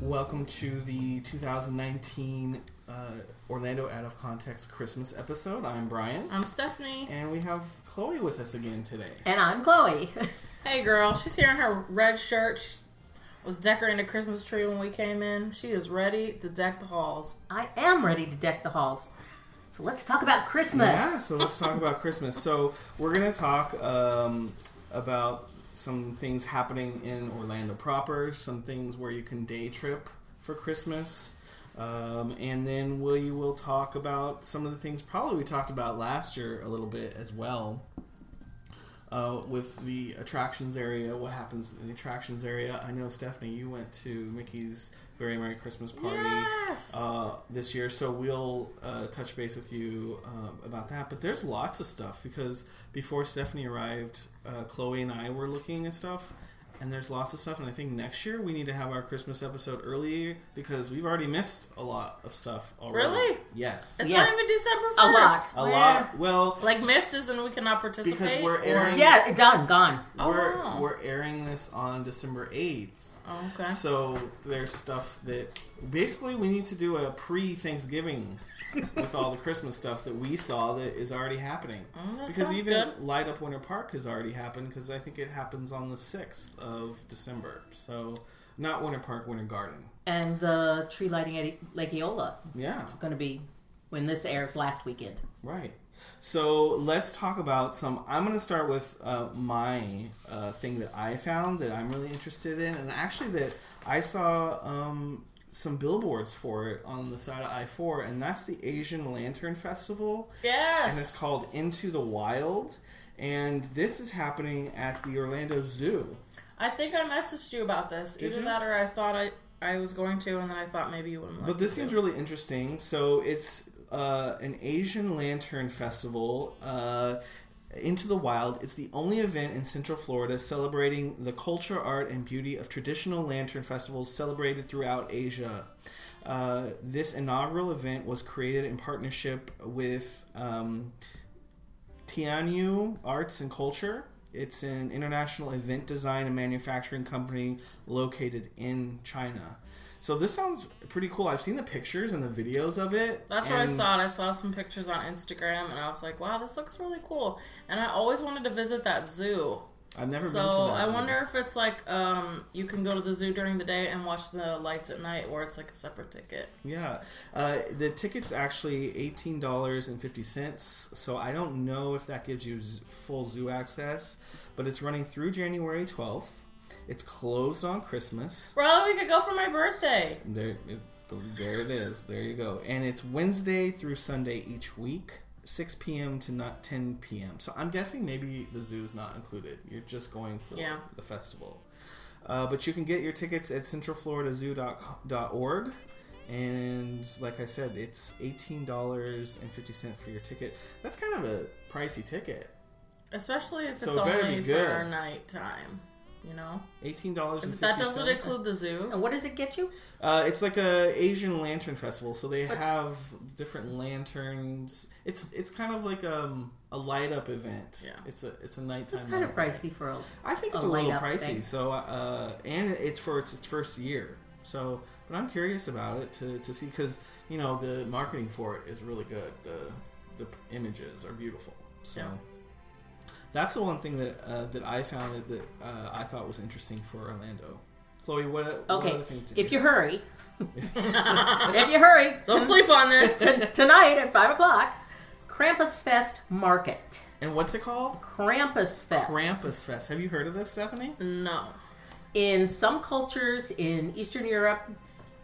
Welcome to the 2019 Orlando Out of Context Christmas episode. I'm Brian. I'm Stephanie. And we have Chloe with us again today. And I'm Chloe. Hey girl, she's here in her red shirt. She was decorating the Christmas tree when we came in. She is ready to deck the halls. I am ready to deck the halls. So let's talk about Christmas. Yeah, so let's talk about Christmas. So we're going to talk about some things happening in Orlando proper, some things where you can day trip for Christmas, and then we will talk about some of the things probably we talked about last year a little bit as well, with the attractions area, what happens in the attractions area. I know, Stephanie, you went to Mickey's Very Merry Christmas Party this year, so we'll touch base with you about that. But there's lots of stuff, because before Stephanie arrived, Chloe and I were looking at stuff, and there's lots of stuff, and I think next year we need to have our Christmas episode earlier, because we've already missed a lot of stuff already. Really? Yes. It's not even December 1st. A lot. Well, like missed as in we cannot participate? because we're airing... Yeah, gone. We're airing this on December 8th. Oh, okay. So there's stuff that basically we need to do a pre-Thanksgiving with all the Christmas stuff that we saw that is already happening. Because even good. Light Up Winter Park has already happened, because I think it happens on the 6th of December. So not Winter Park, Winter Garden. And the tree lighting at Lake Eola is going to be when this airs last weekend. Right. So let's talk about some. I'm going to start with my thing that I found that I'm really interested in, and actually that I saw some billboards for it on the side of I-4, and that's the Asian Lantern Festival. Yes. And it's called Into the Wild, and this is happening at the Orlando Zoo. I think I messaged you about this. Either that or I thought I was going to, and then I thought maybe you wouldn't like it. But this seems really interesting. So it's an Asian Lantern Festival, Into the Wild. It's the only event in Central Florida celebrating the culture, art, and beauty of traditional lantern festivals celebrated throughout Asia. This inaugural event was created in partnership with Tianyu Arts and Culture. It's an international event design and manufacturing company located in China. So this sounds pretty cool. I've seen the pictures and the videos of it. That's where I saw it. I saw some pictures on Instagram, and I was like, wow, this looks really cool. And I always wanted to visit that zoo. I've never been to that So I zoo. wonder if it's like you can go to the zoo during the day and watch the lights at night, or it's like a separate ticket. Yeah. The ticket's actually $18.50, so I don't know if that gives you full zoo access, but it's running through January 12th. It's closed on Christmas. Well, we could go for my birthday. There it is. There you go. And it's Wednesday through Sunday each week, 6 p.m. to not 10 p.m. So I'm guessing maybe the zoo's not included. You're just going for the festival. But you can get your tickets at centralfloridazoo.org. And like I said, it's $18.50 for your ticket. That's kind of a pricey ticket. Especially if it's it better only be good. for nighttime. You know, $18.50. If that doesn't include the zoo. And what does it get you? It's like a Asian Lantern Festival, so they have different lanterns. It's kind of like a light up event. Yeah, it's a nighttime. It's kind of pricey for I think it's a little pricey. Thing. So and it's for its first year. So, but I'm curious about it to see, because the marketing for it is really good. The images are beautiful. So. Yeah. That's the one thing that I found that I thought was interesting for Orlando. Chloe, what other things if you hurry, don't sleep on this. Tonight at 5:00, Krampus Fest Market. And what's it called? Krampus Fest. Krampus Fest. Have you heard of this, Stephanie? No. In some cultures in Eastern Europe,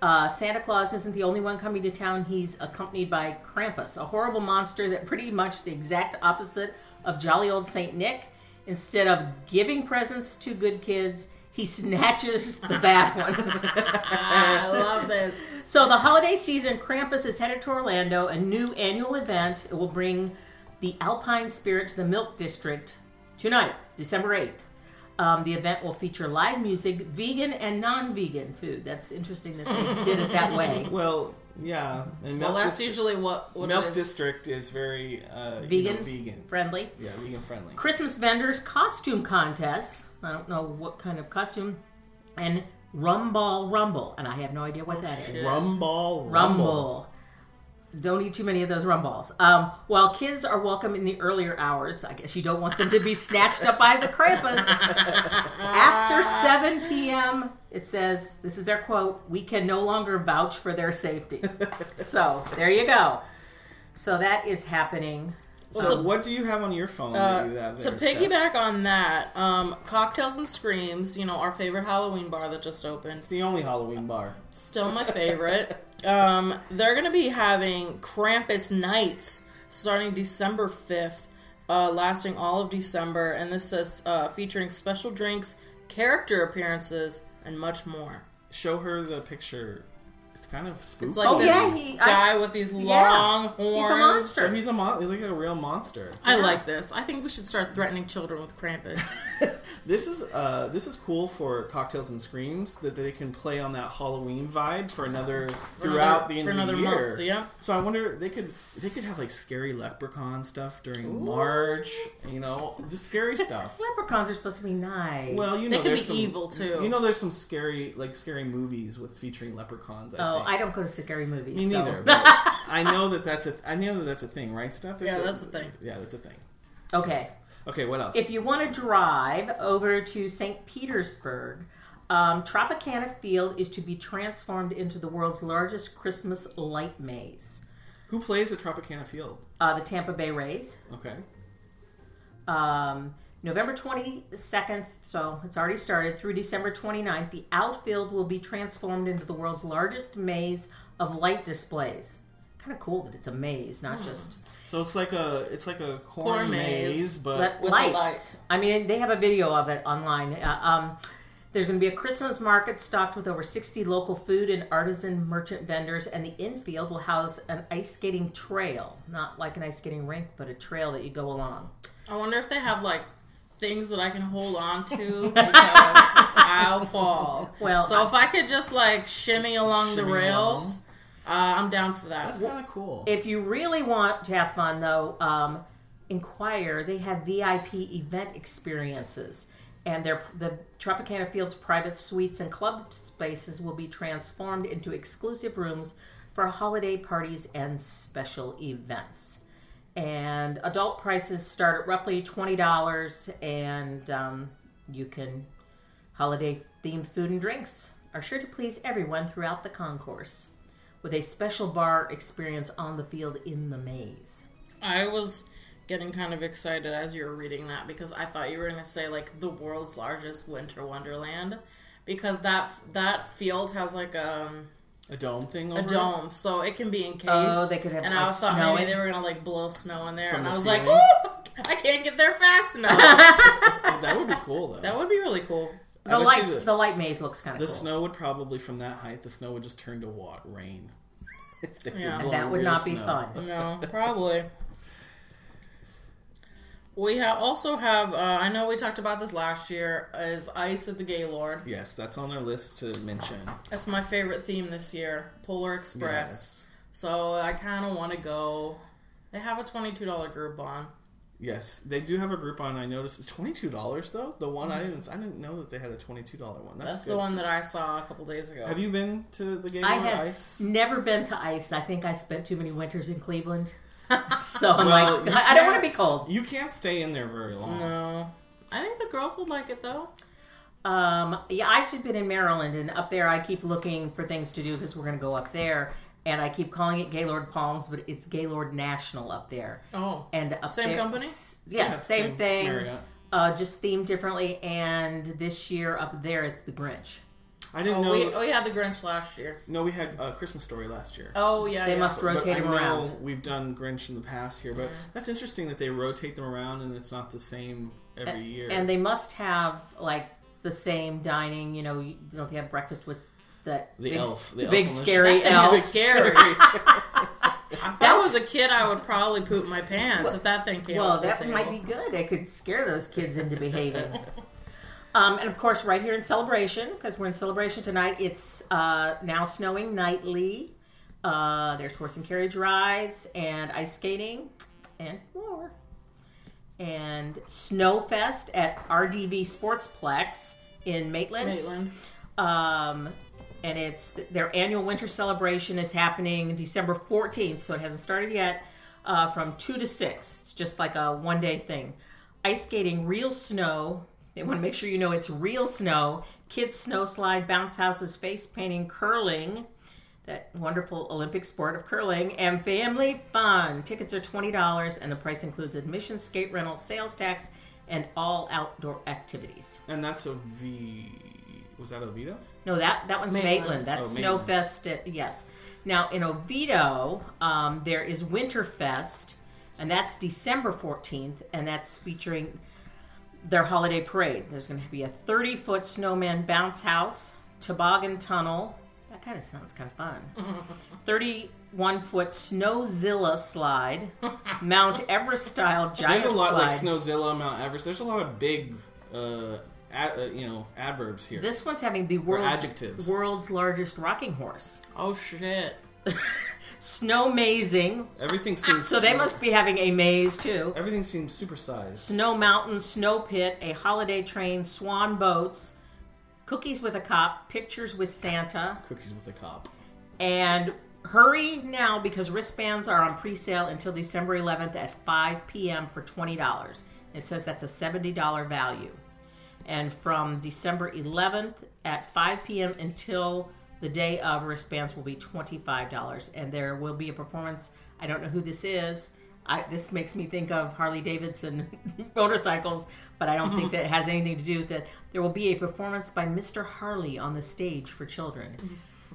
Santa Claus isn't the only one coming to town. He's accompanied by Krampus, a horrible monster that pretty much the exact opposite of jolly old Saint Nick. Instead of giving presents to good kids, he snatches the bad ones. I love this. So the holiday season, Krampus is headed to Orlando, a new annual event. It will bring the Alpine spirit to the Milk District tonight, December 8th. The event will feature live music, vegan and non-vegan food. That's interesting that they did it that way. Well, yeah. And that's usually what Milk District is very vegan friendly. Yeah, vegan friendly. Christmas vendors, costume contests. I don't know what kind of costume. And Rumball Rumble, and I have no idea what that is. Rumball Rumble. Don't eat too many of those rumballs. While kids are welcome in the earlier hours, I guess you don't want them to be snatched up by the Krampus. After 7 p.m., it says, this is their quote, "We can no longer vouch for their safety." So, there you go. So that is happening. So what do you have on your phone that you have there, to piggyback on that, Cocktails and Screams, our favorite Halloween bar that just opened. It's the only Halloween bar. Still my favorite. They're going to be having Krampus Nights starting December 5th, lasting all of December. And this is featuring special drinks, character appearances, and much more. Show her the picture. It's kind of spooky. It's like this guy with these long horns. He's a monster. So he's like a real monster. I like this. I think we should start threatening children with Krampus. This is cool for Cocktails and Screams that they can play on that Halloween vibe for another throughout the end of the year. Month, yeah. So I wonder they could have like scary leprechaun stuff during March. The scary stuff. Leprechauns are supposed to be nice. Well, they could be evil too. There's some scary movies featuring leprechauns. I don't go to scary movies. Me neither. But I know that's a thing, right, Steph? That's a thing. Yeah, that's a thing. Okay. Okay, what else? If you want to drive over to St. Petersburg, Tropicana Field is to be transformed into the world's largest Christmas light maze. Who plays at Tropicana Field? The Tampa Bay Rays. Okay. November 22nd, so it's already started, through December 29th, the outfield will be transformed into the world's largest maze of light displays. Kind of cool that it's a maze, not just... So it's like a corn maze, but with lights. I mean, they have a video of it online. There's going to be a Christmas market stocked with over 60 local food and artisan merchant vendors, and the infield will house an ice skating trail. Not like an ice skating rink, but a trail that you go along. I wonder if they have, things that I can hold on to because I'll fall. Well, so if I could just, shimmy along the rails... I'm down for that. That's kind of cool. If you really want to have fun, though, inquire. They have VIP event experiences. And the Tropicana Field's private suites and club spaces will be transformed into exclusive rooms for holiday parties and special events. And adult prices start at roughly $20, and you can holiday-themed food and drinks are sure to please everyone throughout the concourse, with a special bar experience on the field in the maze. I was getting kind of excited as you were reading that because I thought you were going to say, the world's largest winter wonderland, because that field has, a dome thing over a dome, so it can be encased. Oh, they could have, and I thought snow maybe they were going to, blow snow in there, from and the I was ceiling. I can't get there fast enough. That would be cool, though. That would be really cool. The light maze looks kind of cool. The snow would probably, from that height, just turn to rain. And that would not be fun. No, probably. We also have, I know we talked about this last year, is Ice at the Gaylord. Yes, that's on our list to mention. That's my favorite theme this year, Polar Express. Yes. So I kind of want to go. They have a $22 Groupon. Yes, they do have a Groupon. I noticed it's $22 though. The one I didn't know that they had a $22 one. That's the one that I saw a couple days ago. Have you been to the Gaylord Ice? Never been to Ice. I think I spent too many winters in Cleveland. So I'm I don't want to be cold. You can't stay in there very long. No. I think the girls would like it though. Yeah, I've just been in Maryland, and up there I keep looking for things to do because we're going to go up there. And I keep calling it Gaylord Palms, but it's Gaylord National up there. Oh. And up same there, company? Yes, same thing. Just themed differently. And this year up there, it's the Grinch. I didn't know. We had the Grinch last year. No, we had Christmas Story last year. Oh, yeah. They must rotate them around. I know we've done Grinch in the past here, but that's interesting that they rotate them around and it's not the same every year. And they must have, the same dining. Don't they have breakfast with the big scary elf? Big scary. If I was a kid, I would probably poop my pants if that thing came out. Well, that might be good. It could scare those kids into behaving. And of course, right here in Celebration, because we're in Celebration tonight, it's now snowing nightly. There's horse and carriage rides and ice skating and more. And Snowfest at RDV Sportsplex in Maitland. And it's their annual winter celebration is happening December 14th, so it hasn't started yet, from 2 to 6. It's just like a one-day thing. Ice skating, real snow. They want to make sure you know it's real snow. Kids snow slide, bounce houses, face painting, curling, that wonderful Olympic sport of curling, and family fun. Tickets are $20, and the price includes admission, skate rental, sales tax, and all outdoor activities. And that's was that Oviedo? No, that one's Maitland. That's Snowfest. Yes. Now in Oviedo, there is Winterfest, and that's December 14th, and that's featuring their holiday parade. There's going to be a 30-foot snowman bounce house, toboggan tunnel. That kind of sounds kind of fun. 31-foot Snowzilla slide, Mount Everest style giant slide. There's a lot like Snowzilla, Mount Everest. There's a lot of big, adverbs here. This one's having the world's largest rocking horse. Oh shit! Snow mazing. Everything seems so. They must be having a maze too. Everything seems supersized. Snow mountain, snow pit, a holiday train, swan boats, cookies with a cop, pictures with Santa. Cookies with a cop. And hurry now because wristbands are on pre-sale until December 11th at 5 p.m. for $20. It says that's a $70 value. And from December 11th at 5 p.m. until the day of, wristbands will be $25. And there will be a performance. I don't know who this is. This makes me think of Harley Davidson motorcycles, but I don't think that it has anything to do with it. There will be a performance by Mr. Harley on the stage for children.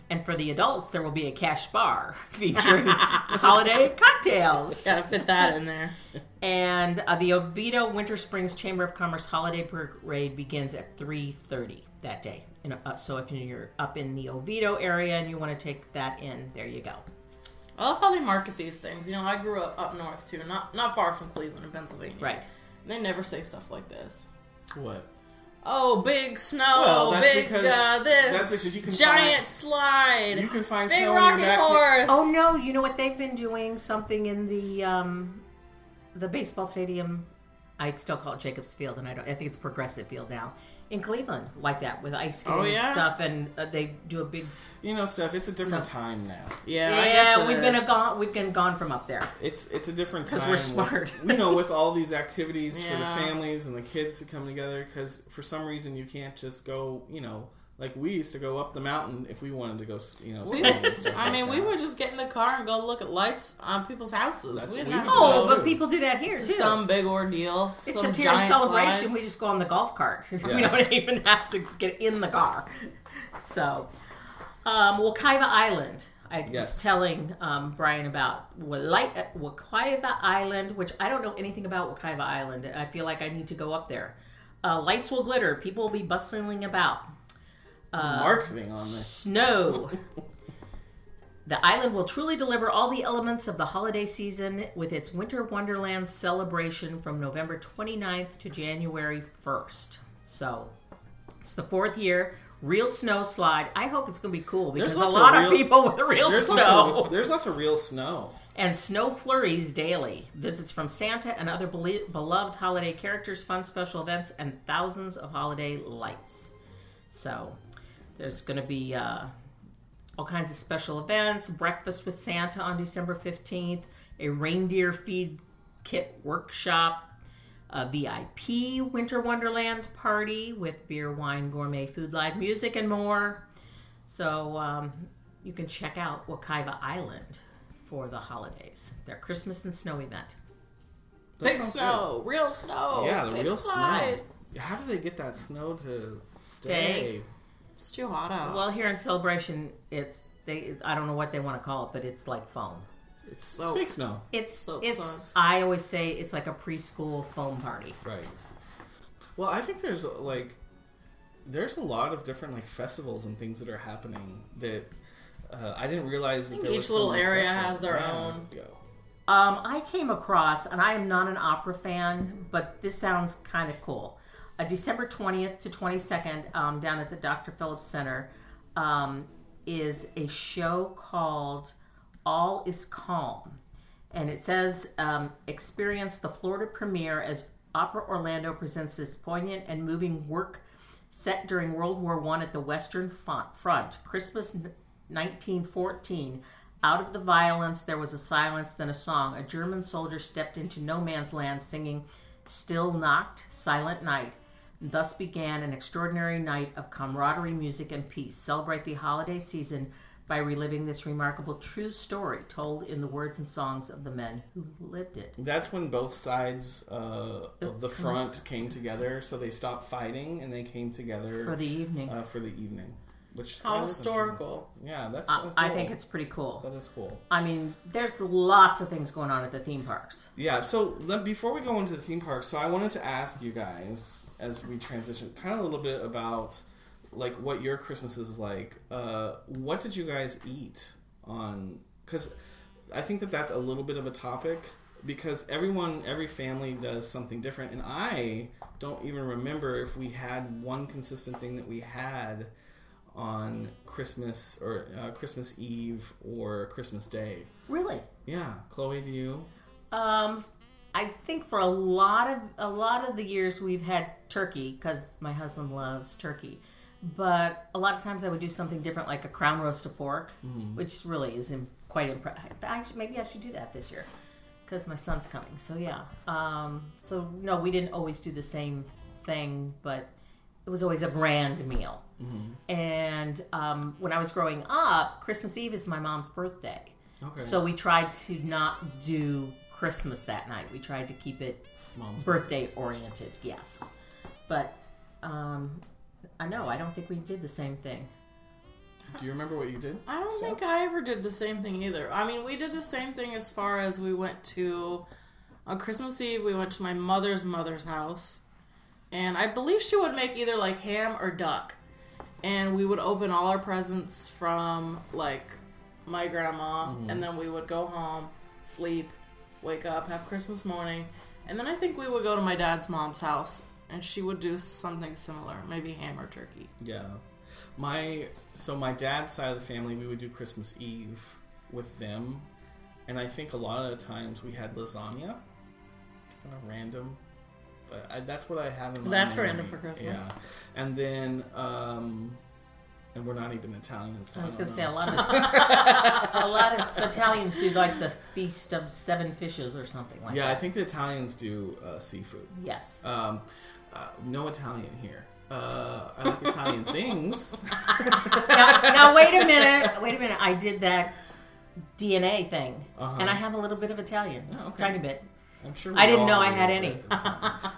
And for the adults, there will be a cash bar featuring holiday cocktails. Gotta fit that in there. And the Oviedo Winter Springs Chamber of Commerce Holiday Parade begins at 3:30 that day. So if you're up in the Oviedo area and you want to take that in, there you go. I love how they market these things. You know, I grew up north too, not far from Cleveland in Pennsylvania. Right. They never say stuff like this. What? Oh, big snow, well, that's big because, this, that's because you can giant slide. You can find big snow rocking in your horse. Oh no! You know what they've been doing? Something in the baseball stadium. I still call it Jacobs Field, and I think it's Progressive Field now in Cleveland, like that with ice skating and stuff, and they do a big. You know, Steph, it's a different time now. Yeah, I guess we've been gone from up there. It's a different time because we're smart. With all these activities for the families and the kids to come together. Because for some reason you can't just go. Like we used to go up the mountain if we wanted to go. Skiing and stuff. We would just get in the car and go look at lights on people's houses. But people do that here too. Some big ordeal. Except here in Celebration, we just go on the golf cart. Yeah. We don't even have to get in the car. So, Wekiva Island. I was telling Brian about Wekiva Island, which I don't know anything about Wekiva Island. I feel like I need to go up there. Lights will glitter. People will be bustling about. Marketing on this. Snow. The island will truly deliver all the elements of the holiday season with its Winter Wonderland celebration from November 29th to January 1st. So, it's the 4th year. Real snow slide. I hope it's going to be cool because there's a lot of people with real snow. There's lots of real snow. And snow flurries daily. Visits from Santa and other beloved holiday characters, fun special events, and thousands of holiday lights. So, there's going to be all kinds of special events, breakfast with Santa on December 15th, a reindeer feed kit workshop, a VIP Winter Wonderland party with beer, wine, gourmet food, live music, and more. So you can check out Wekiva Island for the holidays, their Christmas and snow event. Big snow, real snow. Yeah, the big real slide. Snow. How do they get that snow to stay? It's too hot out. Well, here in Celebration, I don't know what they want to call it, but it's like foam. It's fake snow. It's I always say it's like a preschool foam party. Right. Well, I think there's a lot of different festivals and things that are happening that I didn't realize that there was each little area has their own. I came across, and I am not an opera fan, but this sounds kind of cool. December 20th to 22nd, down at the Dr. Phillips Center, is a show called All Is Calm. And it says, experience the Florida premiere as Opera Orlando presents this poignant and moving work Set during World War I at the Western Front, Christmas 1914, out of the violence there was a silence, then a song. A German soldier stepped into no man's land singing Still Nacht, Silent Night. Thus began an extraordinary night of camaraderie, music, and peace. Celebrate the holiday season by reliving this remarkable true story told in the words and songs of the men who lived it. That's when both sides of the front came together, so they stopped fighting and they came together for the evening. Which how historical. Yeah, that's cool. I think it's pretty cool. That is cool. I mean, there's lots of things going on at the theme parks. Yeah, so before we go into the theme parks, so I wanted to ask you guys, as we transition, kind of a little bit about like what your Christmas is like. What did you guys eat on? Because I think that's a little bit of a topic, because every family does something different, and I don't even remember if we had one consistent thing that we had on Christmas or Christmas Eve or Christmas Day. Really? Yeah, Chloe, do you? I think for a lot of the years we've had turkey, because my husband loves turkey. But a lot of times I would do something different, like a crown roast of pork, which really is quite impressive. Maybe I should do that this year, because my son's coming. So yeah. So no, we didn't always do the same thing, but it was always a grand meal. Mm-hmm. And when I was growing up, Christmas Eve is my mom's birthday. Okay. So we tried to not do Christmas that night. We tried to keep it Mom's birthday oriented, yes. But I don't think we did the same thing. Do you remember what you did? I don't think I ever did the same thing either. I mean, we did the same thing as far as we went to, on Christmas Eve, we went to my mother's house. And I believe she would make either like ham or duck. And we would open all our presents from like my grandma. And then we would go home, sleep, wake up, have Christmas morning. And then I think we would go to my mom's house. And she would do something similar, maybe ham or turkey. Yeah. My dad's side of the family, we would do Christmas Eve with them. And I think a lot of the times we had lasagna. Kind of random. But that's what I have in my That's memory. random for Christmas. Yeah. And then, and we're not even Italian, so I was going to say, a lot of Italians do like the Feast of Seven Fishes or something like that. Yeah, I think the Italians do seafood. Yes. No Italian here. I like Italian things. Now wait a minute. I did that DNA thing, and I have a little bit of Italian, tiny bit. I'm sure. I didn't know I had any.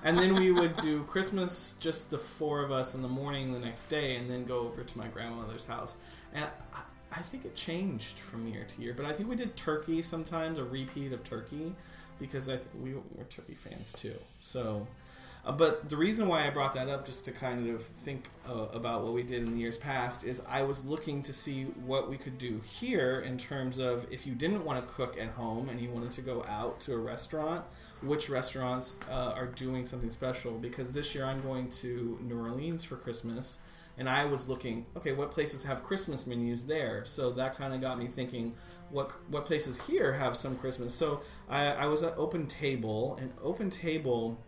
And then we would do Christmas, just the four of us in the morning the next day, and then go over to my grandmother's house. And I think it changed from year to year, but I think we did turkey sometimes, a repeat of turkey, because we were turkey fans too. So. But the reason why I brought that up, just to kind of think about what we did in the years past, is I was looking to see what we could do here in terms of if you didn't want to cook at home and you wanted to go out to a restaurant, which restaurants are doing something special. Because this year I'm going to New Orleans for Christmas, and I was looking, okay, what places have Christmas menus there? So that kind of got me thinking, what places here have some Christmas? So I was at Open Table, and Open Table...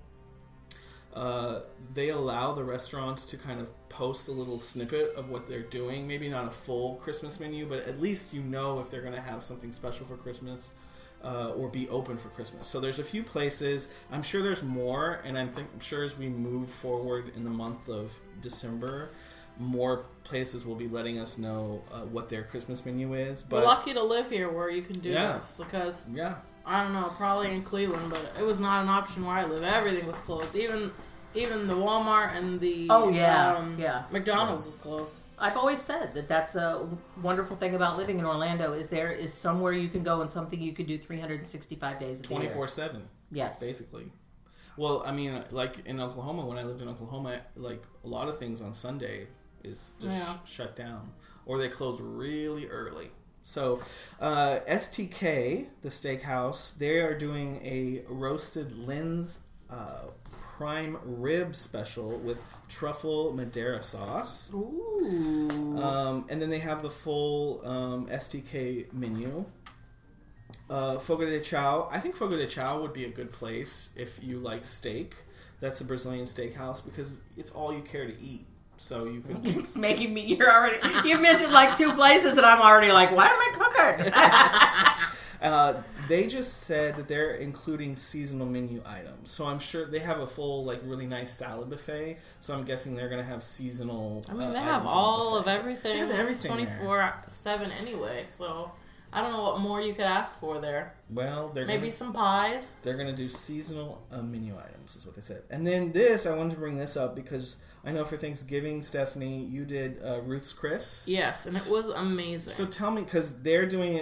they allow the restaurants to kind of post a little snippet of what they're doing. Maybe not a full Christmas menu, but at least you know if they're going to have something special for Christmas or be open for Christmas. So there's a few places. I'm sure there's more, and I'm sure as we move forward in the month of December, more places will be letting us know what their Christmas menu is. But we're lucky to live here where you can do this, because I don't know, probably in Cleveland, but it was not an option where I live. Everything was closed. Even the Walmart and the McDonald's was closed. I've always said that's a wonderful thing about living in Orlando, is there is somewhere you can go and something you could do 365 days a year. 24/7. Yes. Basically. Well, I mean, like in Oklahoma, when I lived in Oklahoma, like a lot of things on Sunday is just shut down. Or they close really early. So, STK, the steakhouse, they are doing a roasted Lynn's prime rib special with truffle Madeira sauce. Ooh. And then they have the full STK menu. Fogo de Chao. I think Fogo de Chao would be a good place if you like steak. That's a Brazilian steakhouse because it's all you care to eat. So you can. It's making me. You mentioned like 2 places, and I'm already like, why am I cooking? They just said that they're including seasonal menu items. So I'm sure they have a full, like, really nice salad buffet. So I'm guessing they're going to have seasonal. I mean, they have all of everything. They have everything 24/7 anyway. So I don't know what more you could ask for there. Well, maybe some pies. They're going to do seasonal menu items, is what they said. And then this, I wanted to bring this up because I know for Thanksgiving, Stephanie, you did Ruth's Chris. Yes, and it was amazing. So tell me, because they're doing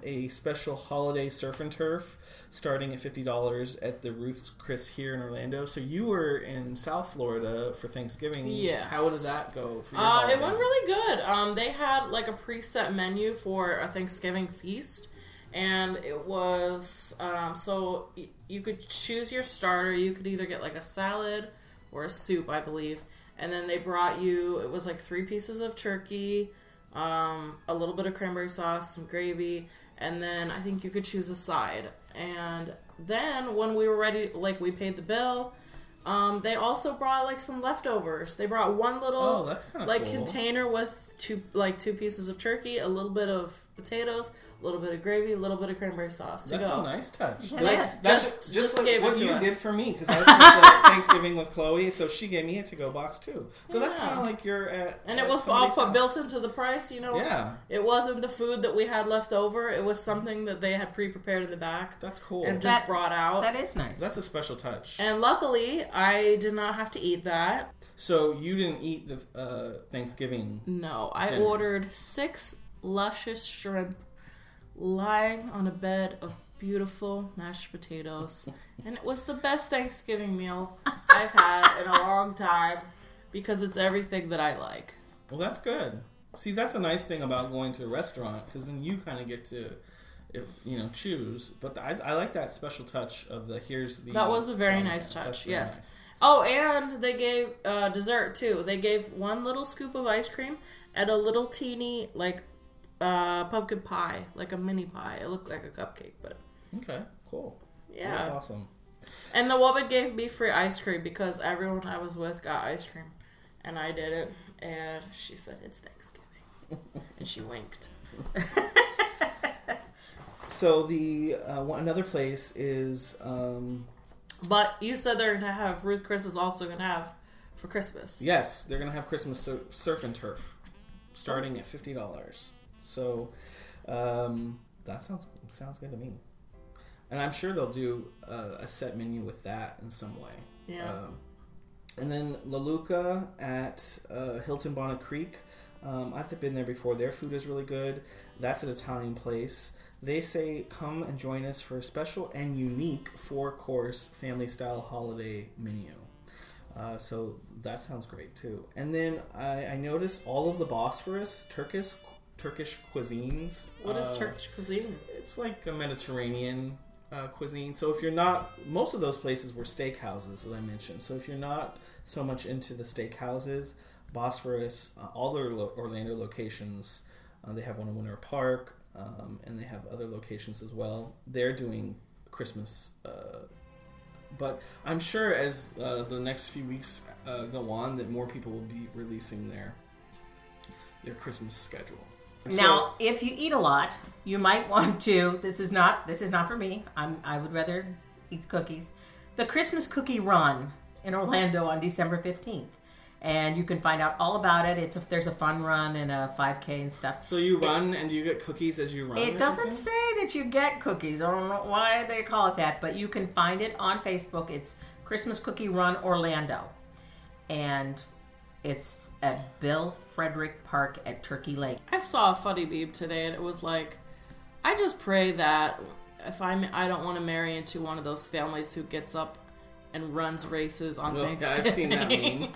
a special holiday surf and turf starting at $50 at the Ruth's Chris here in Orlando. So you were in South Florida for Thanksgiving. Yes. How did that go for your holiday? It went really good. They had like a preset menu for a Thanksgiving feast. And it was, so you could choose your starter. You could either get like a salad or a soup, I believe. And then they brought you, it was like 3 pieces of turkey, a little bit of cranberry sauce, some gravy, and then I think you could choose a side. And then when we were ready, like we paid the bill, they also brought like some leftovers. They brought one little that's kinda like cool. container with 2 pieces of turkey, a little bit of potatoes, a little bit of gravy, a little bit of cranberry sauce. That's a nice touch. Yeah. Like, Just like gave it what to you us. did for me, because I spent the Thanksgiving with Chloe, so she gave me a to-go box too. So that's kind of like you're at. And at it was all somebody's house. built into the price, you know. Yeah. It wasn't the food that we had left over. It was something that they had pre-prepared in the back. That's cool. And just brought out. That is nice. That's a special touch. And luckily, I did not have to eat that. So you didn't eat the Thanksgiving? No, I dinner. ordered 6 luscious shrimp lying on a bed of beautiful mashed potatoes. And it was the best Thanksgiving meal I've had in a long time because it's everything that I like. Well, that's good. See, that's a nice thing about going to a restaurant, because then you kind of get to, choose. But I like that special touch of here's the... That was a very donut. nice touch, That's very yes. nice. Oh, and they gave dessert, too. They gave 1 little scoop of ice cream and a little teeny, pumpkin pie, like a mini pie. It looked like a cupcake, but... Okay, cool. Yeah. Well, that's awesome. And the woman gave me free ice cream because everyone I was with got ice cream. And I didn't. And she said, it's Thanksgiving. And she winked. So another place is... But you said they're going to have, Ruth Chris is also going to have for Christmas. Yes, they're going to have Christmas surf and turf starting at $50. So that sounds good to me. And I'm sure they'll do a set menu with that in some way. Yeah. And then La Luca at Hilton Bonnet Creek. I've been there before. Their food is really good. That's an Italian place. They say, come and join us for a special and unique 4-course family-style holiday menu. So that sounds great, too. And then I noticed all of the Bosphorus Turkish cuisines. What is Turkish cuisine? It's like a Mediterranean cuisine. So if you're not... Most of those places were steakhouses, that I mentioned. So if you're not so much into the steakhouses, Bosphorus, all their Orlando locations, they have one in Winter Park, and they have other locations as well. They're doing Christmas, but I'm sure as the next few weeks go on, that more people will be releasing their Christmas schedule. Now, if you eat a lot, you might want to. This is not for me. I would rather eat the cookies. The Christmas Cookie Run in Orlando on December 15th. And you can find out all about it. There's a fun run and a 5K and stuff. So you run and you get cookies as you run? It doesn't say that you get cookies. I don't know why they call it that, but you can find it on Facebook. It's Christmas Cookie Run Orlando. And it's at Bill Frederick Park at Turkey Lake. I saw a funny meme today, and it was like, I just pray that if I don't want to marry into one of those families who gets up and runs races on Thanksgiving. I've seen that meme.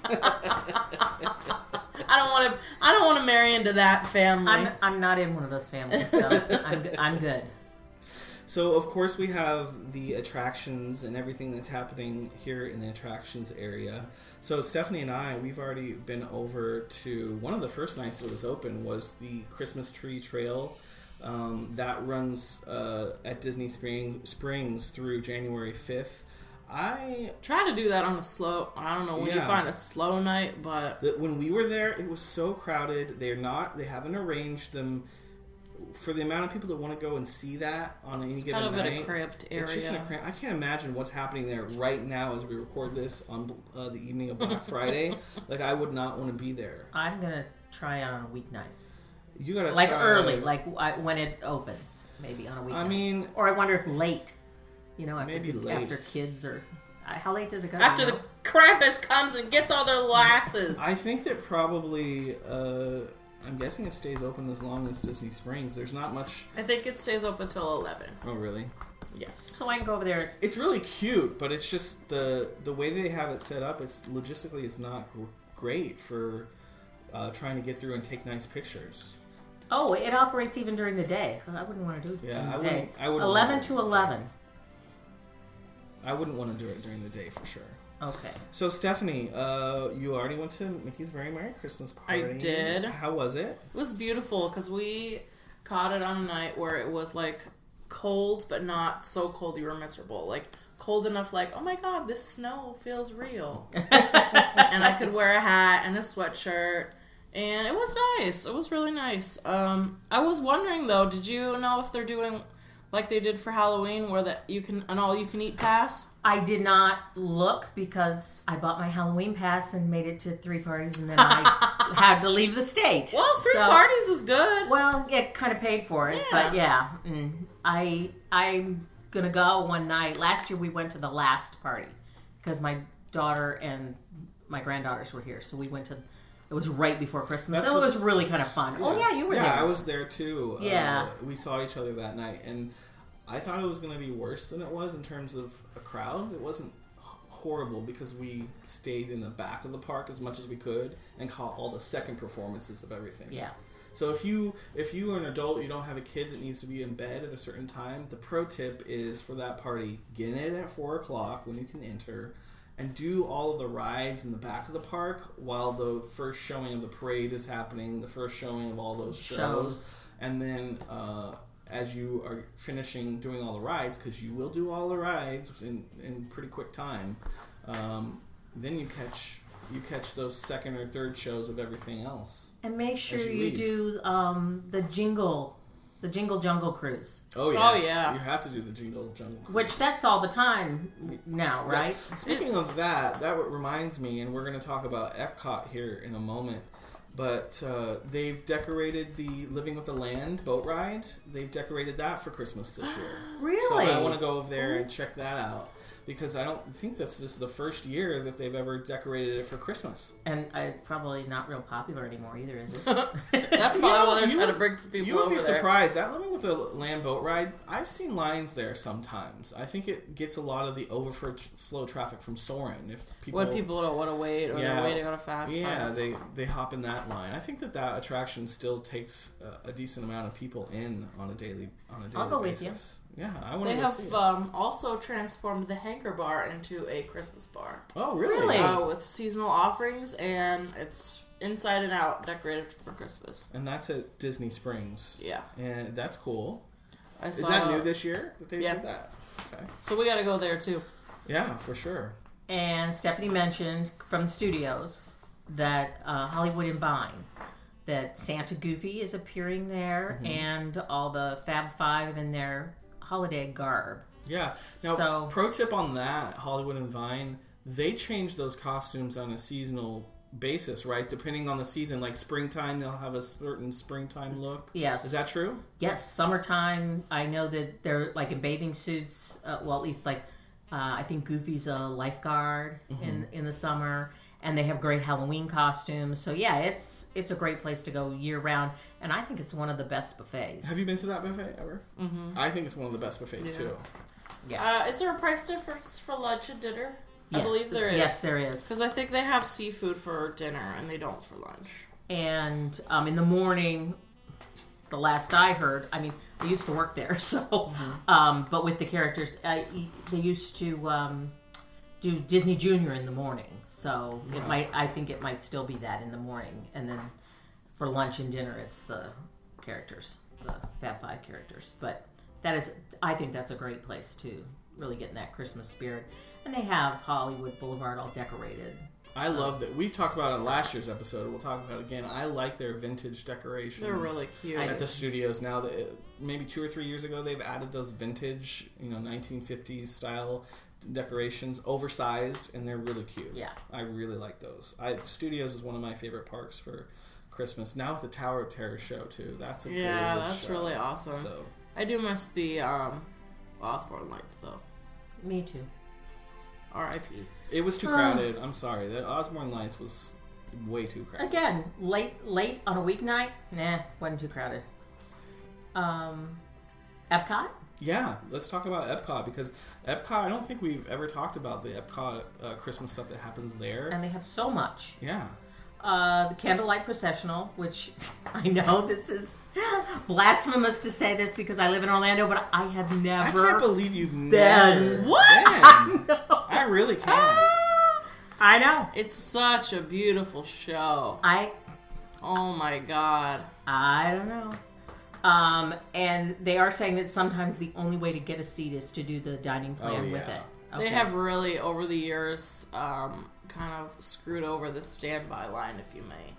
I don't want to marry into that family. I'm not in one of those families, so I'm good. So of course we have the attractions and everything that's happening here in the attractions area. So Stephanie and I, we've already been over to one of the first nights that was open was the Christmas Tree Trail. That runs at Disney Springs through January 5th. I try to do that on a slow. I don't know when you find a slow night, but when we were there, it was so crowded. They haven't arranged them for the amount of people that want to go and see that on any given night. It's kind of in a cramped area. It's just I can't imagine what's happening there right now as we record this on the evening of Black Friday. Like, I would not want to be there. I'm gonna try it on a weeknight. You gotta like try early, when it opens, maybe on a weeknight. I mean, or I wonder if late. Maybe late. After kids or how late does it go? After the Krampus comes and gets all their lasses. I think that probably. I'm guessing it stays open as long as Disney Springs. There's not much. I think it stays open till 11. Oh, really? Yes. So I can go over there. It's really cute, but it's just the way they have it set up. It's logistically, it's not great for trying to get through and take nice pictures. Oh, it operates even during the day. I wouldn't want to do it during the day. I wouldn't 11 to 11. I wouldn't want to do it during the day for sure. Okay. So, Stephanie, you already went to Mickey's Very Merry Christmas Party. I did. How was it? It was beautiful because we caught it on a night where it was like cold, but not so cold you were miserable. Like cold enough, like, oh my god, this snow feels real. And I could wear a hat and a sweatshirt. And it was nice. It was really nice. I was wondering though, did you know if they're doing like they did for Halloween, where you can an all-you-can-eat pass? I did not look because I bought my Halloween pass and made it to 3 parties, and then I had to leave the state. Well, 3 parties is good. Well, it kind of paid for it, but yeah, I'm gonna go one night. Last year we went to the last party because my daughter and my granddaughters were here, so we went to. It was right before Christmas, so it was really kind of fun. Yeah. Oh yeah, you were there. Yeah, I was there too. Yeah, we saw each other that night, and I thought it was going to be worse than it was in terms of a crowd. It wasn't horrible because we stayed in the back of the park as much as we could and caught all the second performances of everything. Yeah. So if you are an adult, you don't have a kid that needs to be in bed at a certain time, the pro tip is for that party, get in at 4:00 when you can enter. And do all of the rides in the back of the park while the first showing of the parade is happening, the first showing of all those shows. And then as you are finishing doing all the rides, because you will do all the rides in pretty quick time, then you catch those second or third shows of everything else. And make sure you do the Jingle Jungle Cruise. Oh, yes. Oh, yeah. You have to do the Jingle Jungle Cruise. Which that's all the time now, right? Yes. Speaking of that reminds me, and we're going to talk about Epcot here in a moment, but they've decorated the Living with the Land boat ride. They've decorated that for Christmas this year. Really? So I want to go over there and check that out. Because I don't think this is the first year that they've ever decorated it for Christmas. And probably not real popular anymore either, is it? That's probably why they're trying to bring some people over there. You would be surprised. That Living with the Land boat ride, I've seen lines there sometimes. I think it gets a lot of the overflow traffic from Soarin'. When people don't want to wait or they're waiting on a fast pass. Yeah, they hop in that line. I think that attraction still takes a decent amount of people in on a daily I'll go basis. with you. Yeah, I want to go see it. They have also transformed the Hangar Bar into a Christmas bar. Oh, really? With seasonal offerings, and it's inside and out decorated for Christmas. And that's at Disney Springs. Yeah. And that's cool. Is saw that new this year that they did that? Okay. So we got to go there, too. Yeah, for sure. And Stephanie mentioned from the studios that Hollywood and Vine, that Santa Goofy is appearing there, and all the Fab Five in their holiday garb. Yeah. Now, pro tip on that, Hollywood and Vine, they change those costumes on a seasonal basis, right? Depending on the season. Like springtime, they'll have a certain springtime look. Yes. Is that true? Yes. Summertime, I know that they're like in bathing suits. Well, at least like, I think Goofy's a lifeguard in the summer. And they have great Halloween costumes. So yeah, it's a great place to go year round. And I think it's one of the best buffets. Have you been to that buffet ever? Mm-hmm. I think it's one of the best buffets too. Yeah. Is there a price difference for lunch and dinner? Yes, I believe there is. Yes, there is. Because I think they have seafood for dinner and they don't for lunch. And in the morning, the last I heard, I mean, I used to work there, so but with the characters, they used to do Disney Junior in the morning. So I think it might still be that in the morning, and then for lunch and dinner, it's the characters, the Fab Five characters. But I think that's a great place to really get in that Christmas spirit. And they have Hollywood Boulevard all decorated. I love that. We talked about it in last year's episode. We'll talk about it again. I like their vintage decorations. They're really cute. At the studios now. That maybe 2 or 3 years ago, they've added those vintage, 1950s style decorations, oversized, and they're really cute. Yeah. I really like those. Studios is one of my favorite parks for Christmas. Now with the Tower of Terror show, too. That's a that's show. really awesome. So. I do miss the Osborne lights, though. Me too. R.I.P. It was too crowded. I'm sorry. The Osborne Lights was way too crowded. Again, late on a weeknight? Nah, wasn't too crowded. Epcot? Yeah, let's talk about Epcot, because Epcot, I don't think we've ever talked about the Epcot Christmas stuff that happens there. And they have so much. Yeah. The Candlelight Processional, which I know this is blasphemous to say this because I live in Orlando, but I have never. I can't believe you've been. never. What? Been. I really can't. I know. It's such a beautiful show. Oh my god. I don't know. And they are saying that sometimes the only way to get a seat is to do the dining plan with it. Okay. They have really, over the years, kind of screwed over the standby line, if you may,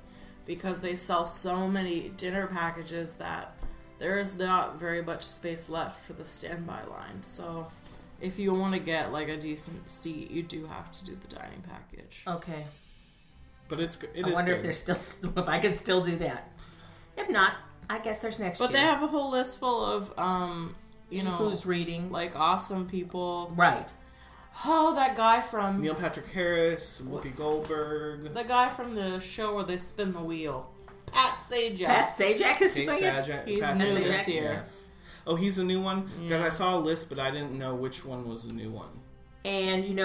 because they sell so many dinner packages that there is not very much space left for the standby line. So if you want to get like a decent seat, you do have to do the dining package. Okay. But I wonder if if I could still do that. If not, I guess there's next year. But they have a whole list full of, who's reading, like awesome people. Right. Oh, that guy from Neil Patrick Harris, Whoopi Goldberg. The guy from the show where they spin the wheel. Pat Sajak. Pat Sajak is swinging. He's new this year. Yes. Oh, he's a new one? Yeah. Because I saw a list, but I didn't know which one was the new one. And, you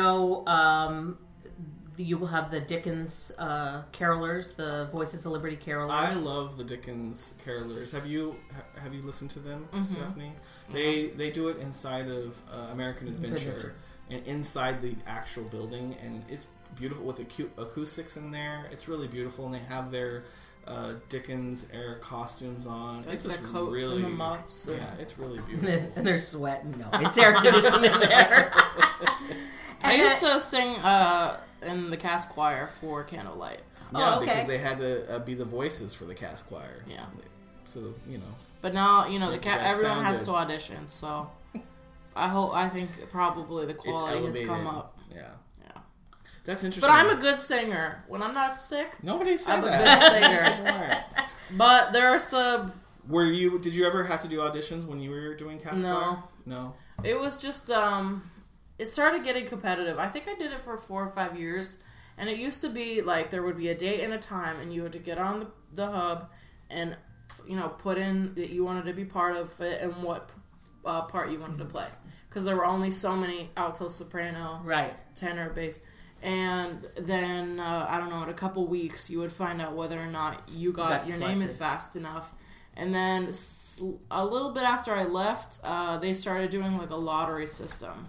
will have the Dickens carolers, the Voices of Liberty carolers. I love the Dickens carolers. Have you listened to them, Stephanie? They do it inside of American Adventure. And inside the actual building, and it's beautiful with acoustics in there. It's really beautiful, and they have their Dickens era costumes on. Like it's the just coats really, and the muffs. Yeah, it's really beautiful. And they're sweating. No, it's air conditioned in there. I used to sing in the cast choir for Candlelight. Yeah, because they had to be the voices for the cast choir. Yeah. So, But now, everyone has sounded. to audition, so I think probably the quality has come up. Yeah. Yeah. That's interesting. But I'm a good singer. When I'm not sick, Nobody said I'm that. a good singer. But there are some... Did you ever have to do auditions when you were doing cast choir? No. It was just, it started getting competitive. I think I did it for 4 or 5 years. And it used to be like there would be a date and a time, and you had to get on the hub and, put in that you wanted to be part of it and what part you wanted to play. Because there were only so many alto, soprano, tenor, bass. And then, in a couple weeks, you would find out whether or not you got your name in fast enough. And then a little bit after I left, they started doing like a lottery system.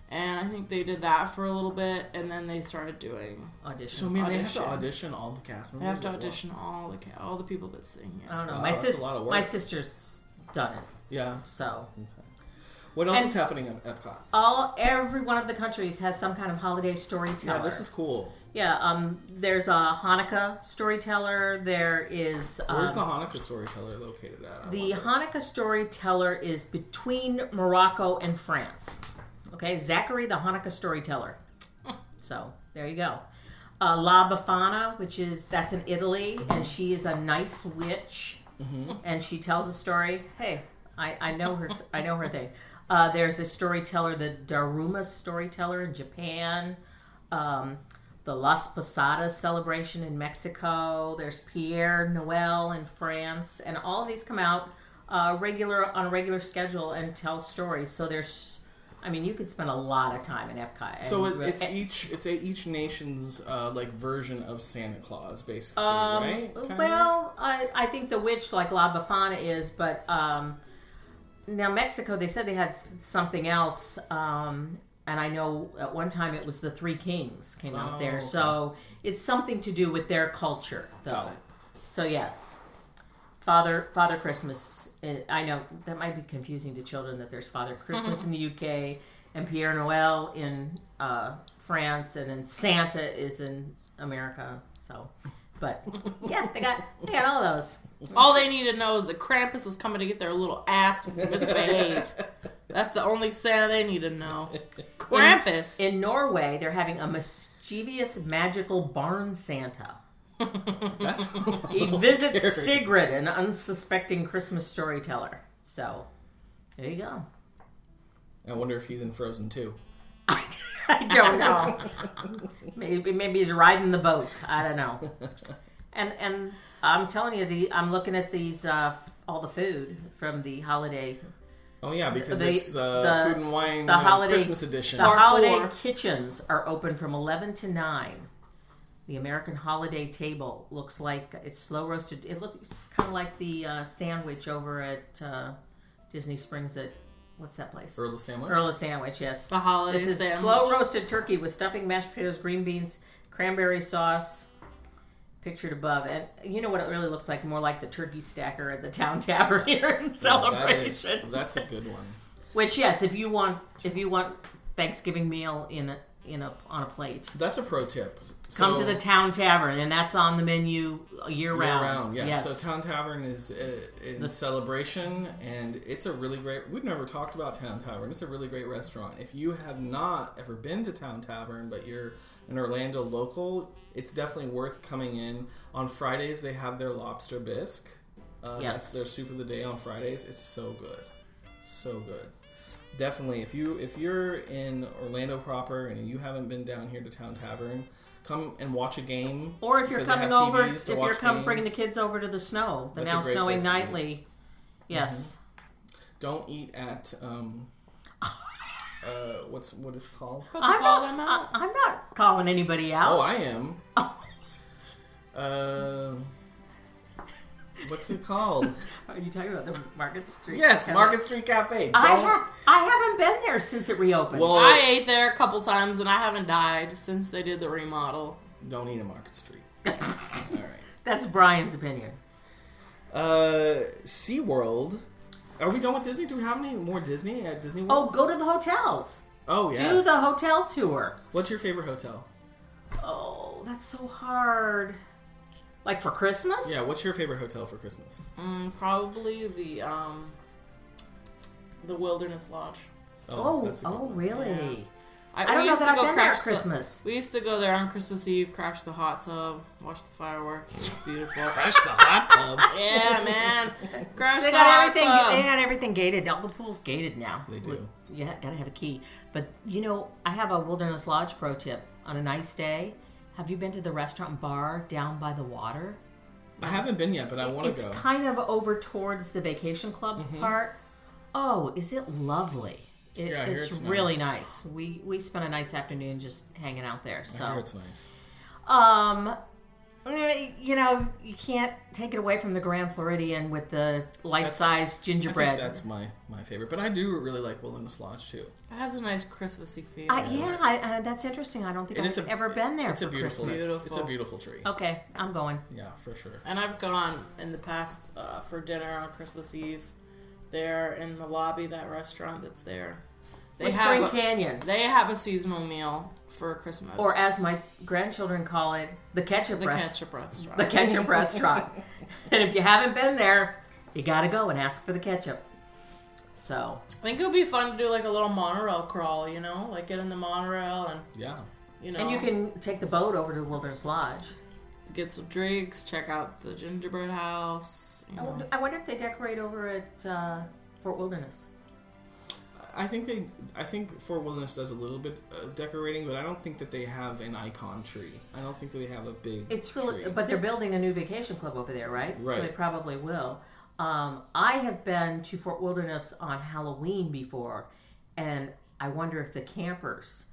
And I think they did that for a little bit, and then they started doing auditions. So, they have to audition all the cast members? They have to audition all the people that sing. Yeah. I don't know. Wow, my sister's done it. Yeah. So. Okay. What else is happening at Epcot? Every one of the countries has some kind of holiday storyteller. Yeah, this is cool. Yeah, there's a Hanukkah storyteller. There is... Where's the Hanukkah storyteller located at? The Hanukkah storyteller is between Morocco and France. Okay, Zachary the Hanukkah storyteller. So, there you go. La Befana, that's in Italy, and she is a nice witch, and she tells a story. Hey, I know her thing. There's a storyteller, the Daruma storyteller in Japan. The Las Posadas celebration in Mexico. There's Pierre Noel in France, and all of these come out on a regular schedule and tell stories. So there's, you could spend a lot of time in Epcot. So it's each nation's version of Santa Claus, basically, right? Well, I think the witch like La Befana is, but now Mexico, they said they had something else. And I know at one time it was the Three Kings came out there. Okay. So it's something to do with their culture, though. Got it. So yes, Father Christmas. I know that might be confusing to children that there's Father Christmas in the UK and Pierre Noel in France, and then Santa is in America. So, but yeah, they got all those. All they need to know is that Krampus is coming to get their little ass misbehave. That's the only Santa they need to know. Krampus. In Norway, they're having a mischievous magical barn Santa. He visits Sigrid, an unsuspecting Christmas storyteller. So, there you go. I wonder if he's in Frozen too. I don't know. Maybe he's riding the boat. I don't know. And I'm telling you, I'm looking at these all the food from the holiday. Oh yeah, because it's Food and Wine holiday, Christmas edition. The holiday kitchens are open from 11 to 9. The American holiday table looks like it's slow roasted. It looks kind of like the sandwich over at Disney Springs at, what's that place? Earl of Sandwich? Earl of Sandwich, yes. The holiday sandwich. This is sandwich. slow roasted turkey with stuffing, mashed potatoes, green beans, cranberry sauce, pictured above. And you know what it really looks like? More like the turkey stacker at the Town Tavern here in Celebration. That's a good one. Which, yes, if you want Thanksgiving meal on a plate. That's a pro tip. Come to the Town Tavern, and that's on the menu year round. Yeah. Yes. So Town Tavern is in Celebration, and it's a really great... We've never talked about Town Tavern. It's a really great restaurant. If you have not ever been to Town Tavern, but you're an Orlando local, it's definitely worth coming in. On Fridays, they have their lobster bisque. Yes. That's their soup of the day on Fridays. It's so good. So good. Definitely, if you're in Orlando proper and you haven't been down here to Town Tavern, come and watch a game. Or if you're coming over, if you're bringing the kids over to the snow, the Now Snowing Nightly. Yes. Mm-hmm. Don't eat at what is it called? I'm not calling anybody out. Oh, I am. What's it called? Are you talking about the Market Street? Yes, Market Street Cafe. I haven't been there since it reopened. Well, I ate there a couple times and I haven't died since they did the remodel. Don't eat at Market Street. All right. That's Brian's opinion. SeaWorld. Are we done with Disney? Do we have any more Disney at Disney World? Oh, go to the hotels. Oh, yes. Do the hotel tour. What's your favorite hotel? Oh, that's so hard. Like for Christmas? Yeah, what's your favorite hotel for Christmas? Probably the Wilderness Lodge. That's a good one. Really? Yeah. I don't know that I've been there at Christmas. We used to go there on Christmas Eve, crash the hot tub, watch the fireworks. It was beautiful. Crash the hot tub. Yeah, man. Crash They the got hot everything. tub. They got everything gated. All the pool's gated now. They do. You gotta have a key. But I have a Wilderness Lodge pro tip. On a nice day, have you been to the restaurant and bar down by the water? I haven't been yet, but I want to go. It's kind of over towards the vacation club part. Oh, is it lovely? It's really nice. We spent a nice afternoon just hanging out there. So I hear it's nice. You can't take it away from the Grand Floridian with the life-size gingerbread. I think that's my favorite, but I do really like Wilderness Lodge too. It has a nice Christmassy feel. That's interesting. I don't think I've ever been there for Christmas. It's a beautiful tree. Okay, I'm going. Yeah, for sure. And I've gone in the past for dinner on Christmas Eve. There in the lobby, that restaurant that's there. Spring Canyon. They have a seasonal meal for Christmas. Or as my grandchildren call it, the ketchup restaurant. The ketchup restaurant. And if you haven't been there, you gotta go and ask for the ketchup. So I think it would be fun to do like a little monorail crawl, like get in the monorail and and you can take the boat over to Wilderness Lodge. Get some drinks, check out the gingerbread house. I wonder if they decorate over at Fort Wilderness. I think Fort Wilderness does a little bit of decorating, but I don't think that they have an icon tree. I don't think that they have a big tree. But they're building a new vacation club over there, right? Right. So they probably will. I have been to Fort Wilderness on Halloween before, and I wonder if the campers...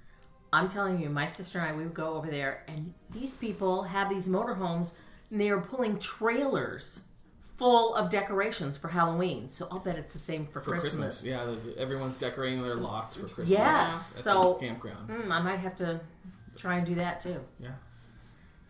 I'm telling you, my sister and I, we would go over there, and these people have these motorhomes, and they are pulling trailers full of decorations for Halloween. So I'll bet it's the same for Christmas. Yeah, everyone's decorating their lots for Christmas. Yes, at the campground. I might have to try and do that too. Yeah.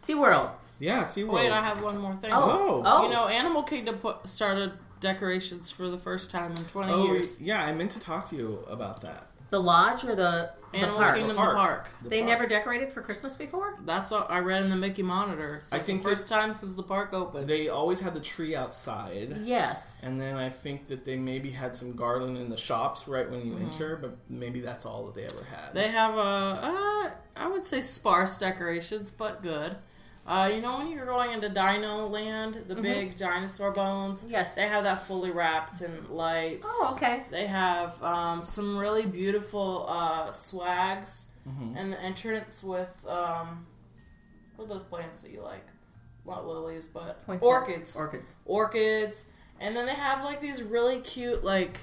SeaWorld. Yeah, SeaWorld. Wait, I have one more thing. Oh. Animal Kingdom started decorations for the first time in 20 years. Yeah, I meant to talk to you about that. The lodge or the Animal park? Kingdom, the park. They never decorated for Christmas before? That's what I read in the Mickey Monitor. So I think the first time since the park opened. They always had the tree outside. Yes. And then I think that they maybe had some garland in the shops right when you enter, but maybe that's all that they ever had. They have I would say sparse decorations, but good. You know when you're going into Dino Land, the big dinosaur bones? Yes. They have that fully wrapped in lights. Oh, okay. They have some really beautiful swags and the entrance with what are those plants that you like? Not lilies, but orchids. Orchids. And then they have like these really cute like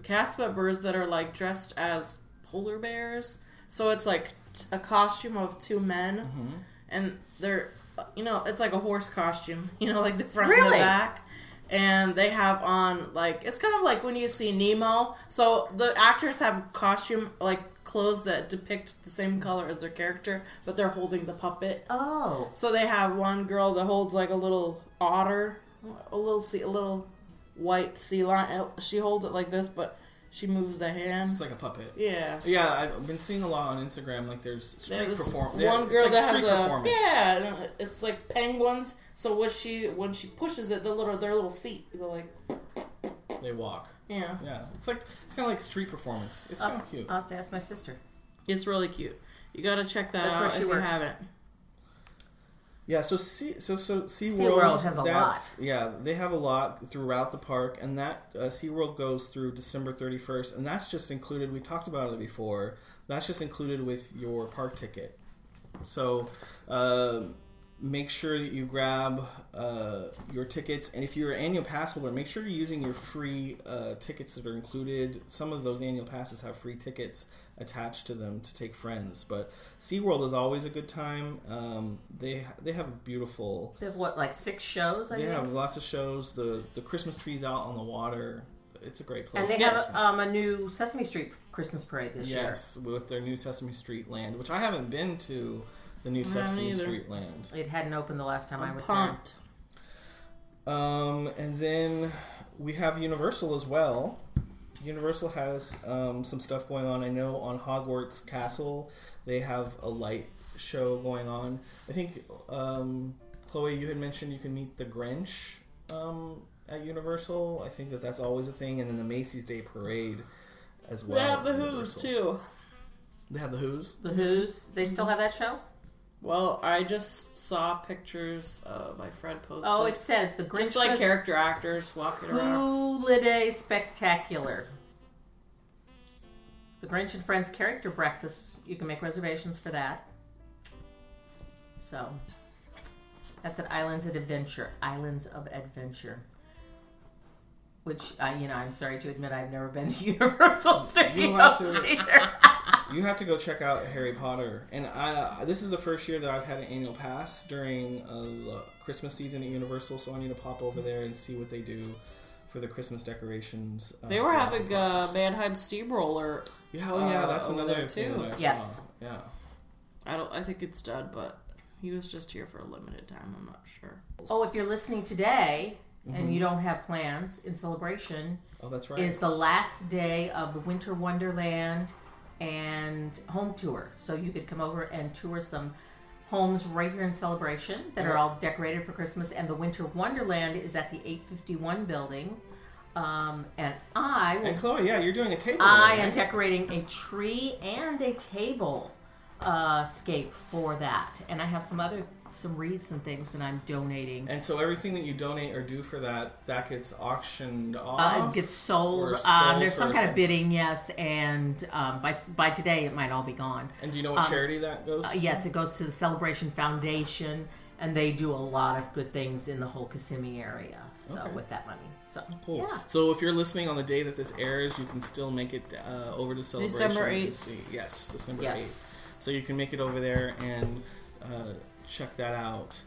cast members that are like dressed as polar bears. So it's like a costume of two men. And they're, it's like a horse costume, like the front and the back. And they have on, like, it's kind of like when you see Nemo. So the actors have costume, like, clothes that depict the same color as their character, but they're holding the puppet. Oh. So they have one girl that holds, like, a little otter, a little white sea lion. She holds it like this, but she moves the hand. It's like a puppet. Yeah. Yeah, I've been seeing a lot on Instagram. Like, there's street performance. One girl like that has performance. Yeah, it's like penguins. So when she pushes it, their little feet go like. They walk. Yeah. Yeah, it's kind of like street performance. It's kind of cute. I'll have to ask my sister. It's really cute. You got to check that out if you haven't. Yeah, so SeaWorld has a lot. Yeah, they have a lot throughout the park, and that SeaWorld goes through December 31st, and that's just included, we talked about it before, that's just included with your park ticket. So make sure that you grab your tickets, and if you're an annual pass holder, make sure you're using your free tickets that are included. Some of those annual passes have free tickets attached to them to take friends, but SeaWorld is always a good time. They have a beautiful... They have what, like 6 shows, I think? They have lots of shows. The Christmas trees out on the water. It's a great place. And they have a new Sesame Street Christmas parade this year. Yes, with their new Sesame Street land, which I haven't been to the new Sesame Street land. It hadn't opened the last time I was pumped. there. And then we have Universal as well. Universal has some stuff going on. I know on Hogwarts Castle they have a light show going on. I think Chloe, you had mentioned you can meet the Grinch at Universal. I think that's always a thing. And then the Macy's Day Parade as well. They have the Who's too. They have the Who's? The Who's? They still have that show? Well, I just saw pictures my friend posted. Oh, it says the Grinch. Just like character actors walking around. Holiday Spectacular. The Grinch and Friends Character Breakfast. You can make reservations for that. So, that's at Islands of Adventure. Islands of Adventure. Which, I'm sorry to admit I've never been to Universal Studios either. You have to go check out Harry Potter. And this is the first year that I've had an annual pass during the Christmas season at Universal, so I need to pop over there and see what they do for the Christmas decorations. They were having Mannheim Steamroller. Yeah, that's another too. Thing that I yes. saw. Yeah. I think it's done, but he was just here for a limited time. I'm not sure. Oh, if you're listening today and you don't have plans, in Celebration, that's right, is the last day of the Winter Wonderland and home tour. So you could come over and tour some homes right here in Celebration that are all decorated for Christmas. And the Winter Wonderland is at the 851 building. And Chloe, you're doing a table. I am decorating a tree and a table scape for that. And I have some wreaths and things that I'm donating. And so everything that you donate or do for that gets auctioned off? It gets sold. There's some kind of bidding, yes. And by today, it might all be gone. And do you know what charity that goes to? Yes, it goes to the Celebration Foundation. And they do a lot of good things in the whole Kissimmee area. So with that money. So cool. Yeah. So if you're listening on the day that this airs, you can still make it over to Celebration. December 8th. Yes, December 8th. So you can make it over there and check that out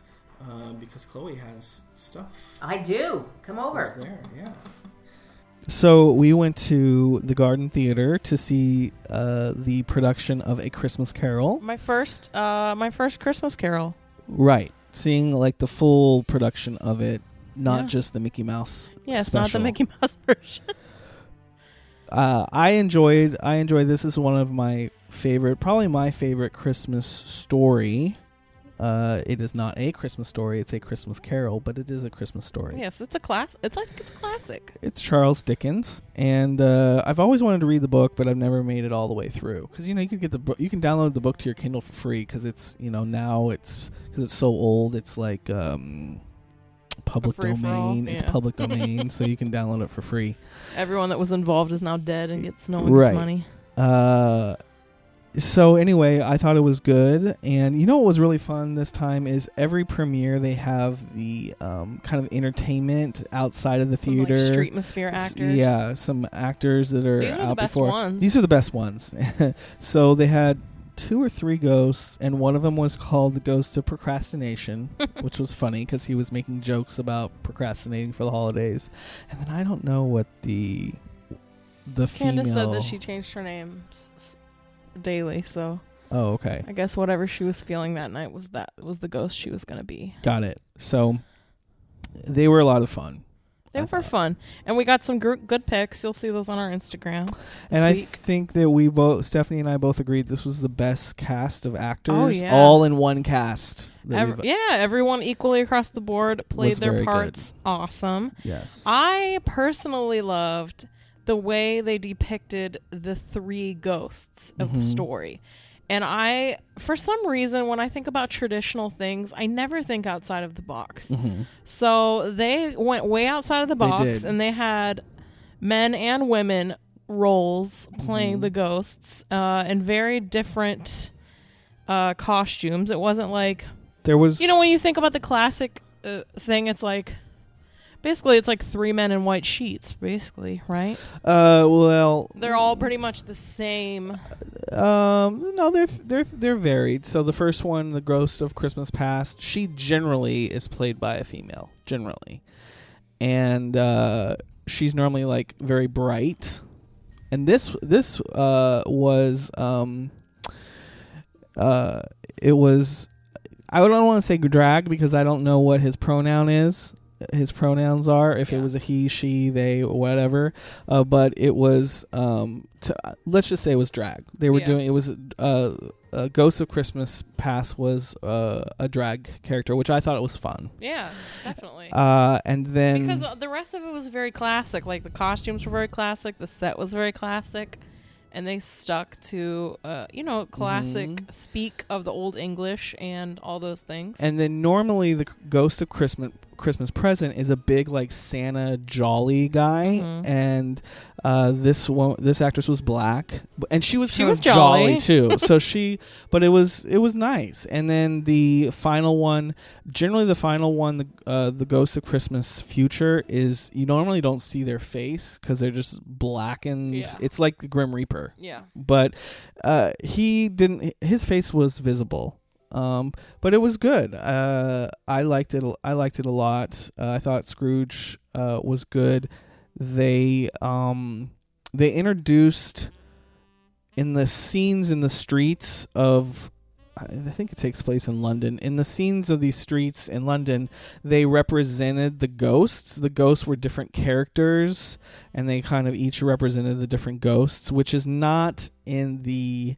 because Chloe has stuff. I do. Come over. It's there, yeah. So we went to the Garden Theater to see the production of A Christmas Carol. My first Christmas Carol. Right. Seeing like the full production of it, not just the Mickey Mouse Yeah, it's special. not the Mickey Mouse version. I enjoyed this. Is one of my favorite, probably my favorite Christmas story. It is not a Christmas story, it's a Christmas Carol, but it is a Christmas story. Yes, it's a class. It's a classic. It's Charles Dickens, and I've always wanted to read the book, but I've never made it all the way through. Because you can get the book, you can download the book to your Kindle for free. Because it's now it's because it's so old, it's like public domain. It's public domain, so you can download it for free. Everyone that was involved is now dead and gets no one gets money. So anyway, I thought it was good, and what was really fun this time is every premiere they have the kind of entertainment outside of the theater. Like streetmosphere actors. Yeah, some actors that are out before. Ones. These are the best ones. So they had 2 or 3 ghosts, and one of them was called the Ghost of Procrastination, which was funny because he was making jokes about procrastinating for the holidays. And then I don't know what the Candace female said that she changed her name daily, so okay, I guess whatever she was feeling that night was the ghost she was going to be. Got it. So they were a lot of fun. They were fun, and we got some good pics. You'll see those on our Instagram. And I think that Stephanie and I both agreed this was the best cast of actors, all in one cast. Everyone equally across the board played their parts. Good. Awesome. Yes. I personally loved the way they depicted the 3 ghosts of the story. And for some reason, when I think about traditional things, I never think outside of the box. So they went way outside of the box, and they had men and women roles playing the ghosts in very different costumes. It wasn't like... There was... when you think about the classic thing, it's like... Basically, it's like 3 men in white sheets, basically, right? Well... They're all pretty much the same. No, they're varied. So the first one, the Ghost of Christmas Past, she generally is played by a female, generally. And she's normally, like, very bright. And this was... it was... I don't want to say drag because I don't know what his pronoun is. His pronouns are, if it was a he, she, they, or whatever, but it was let's just say it was drag. They were doing it was Ghost of Christmas Past was a drag character, which I thought it was fun. Yeah, definitely. And then because the rest of it was very classic, like the costumes were very classic, the set was very classic, and they stuck to classic speak of the Old English and all those things. And then normally the Ghost of Christmas Present is a big like Santa jolly guy, and this actress was black, and she was jolly too. So but it was nice. And then the final one, the Ghost of Christmas Future is you normally don't see their face because they're just blackened. Yeah. It's like the Grim Reaper. Yeah, but his face was visible. But it was good. I liked it a lot. I thought Scrooge was good. They introduced in the scenes in the streets of, I think it takes place in London. In the scenes of these streets in London, they represented the ghosts. The ghosts were different characters, and they kind of each represented the different ghosts, which is not in the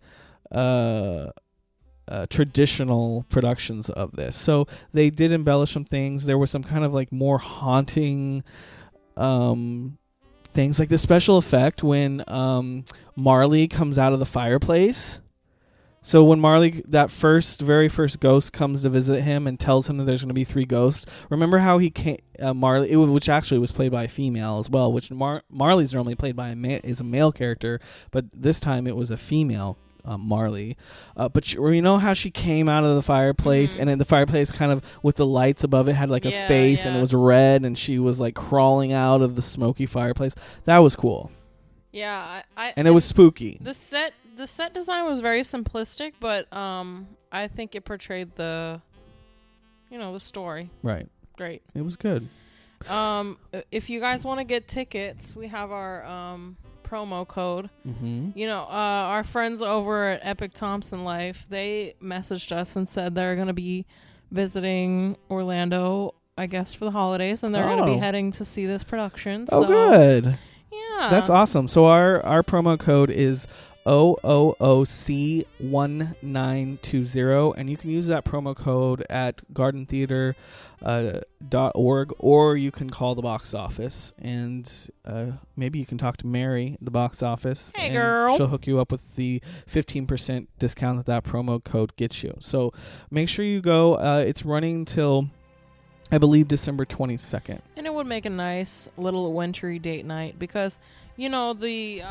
traditional productions of this. So they did embellish some things. There were some kind of like more haunting things, like the special effect when Marley comes out of the fireplace. So when Marley, that very first ghost comes to visit him and tells him that there's going to be 3 ghosts. Remember how he came, Marley, which actually was played by a female as well, which Marley's normally played by a male character, but this time it was a female Marley, but you know how she came out of the fireplace, and then the fireplace kind of with the lights above it had like a face, and it was red, and she was like crawling out of the smoky fireplace. That was cool. Yeah, and it was spooky. The set design was very simplistic, but I think it portrayed the story right. Great. It was good. If you guys want to get tickets, we have our promo code. Our friends over at Epic Thompson Life, they messaged us and said they're going to be visiting Orlando, I guess, for the holidays, and they're going to be heading to see this production. Good. Yeah, Yeah. That's awesome. So our promo code is OOOC1920, and you can use that promo code at gardentheater.org, or you can call the box office, and maybe you can talk to Mary at the box office. Hey, and girl. she'll hook you up with the 15% discount that promo code gets you. So make sure you go. It's running till, I believe, December 22nd. And it would make a nice little wintry date night because, the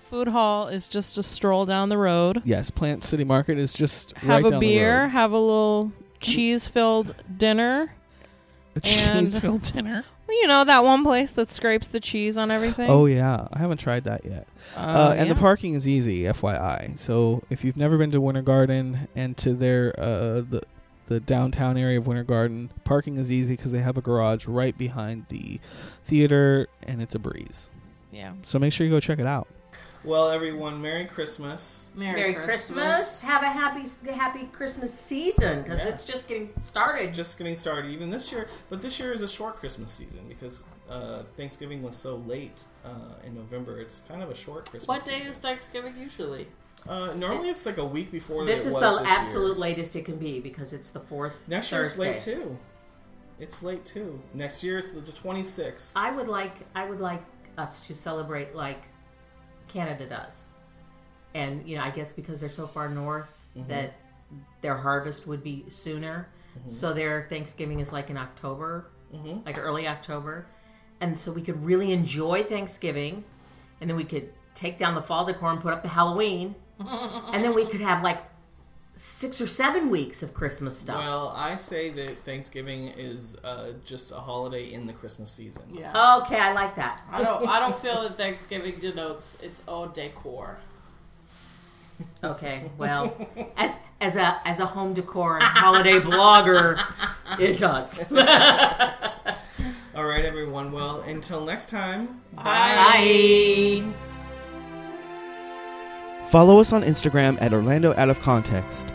food hall is just a stroll down the road. Yes, Plant City Market is just Have right a down the beer, road. have a little cheese-filled dinner. A cheese-filled dinner? Well, that one place that scrapes the cheese on everything. Oh, yeah. I haven't tried that yet. And the parking is easy, FYI. So if you've never been to Winter Garden and to their the downtown area of Winter Garden, parking is easy because they have a garage right behind the theater, and it's a breeze. Yeah. So make sure you go check it out. Well, everyone, Merry Christmas. Merry Christmas. Have a happy Christmas season, because it's just getting started. It's just getting started even this year. But this year is a short Christmas season because Thanksgiving was so late in November. It's kind of a short Christmas What day season. is Thanksgiving usually? Normally it's like a week before This is the absolute latest it can be because it's the fourth Next year Thursday. it's late too. It's late too. Next year it's the 26th. I would like us to celebrate like Canada does. And, I guess because they're so far north that their harvest would be sooner. So their Thanksgiving is like in October, like early October. And so we could really enjoy Thanksgiving, and then we could take down the fall decor and put up the Halloween, and then we could have like 6 or 7 weeks of Christmas stuff. Well, I say that Thanksgiving is just a holiday in the Christmas season. Yeah. Okay, I like that. I don't feel that Thanksgiving denotes its own decor. Okay, well, as a home decor and holiday blogger, it does. All right, everyone. Well, until next time. Bye. Follow us on Instagram at Orlando Out of Context.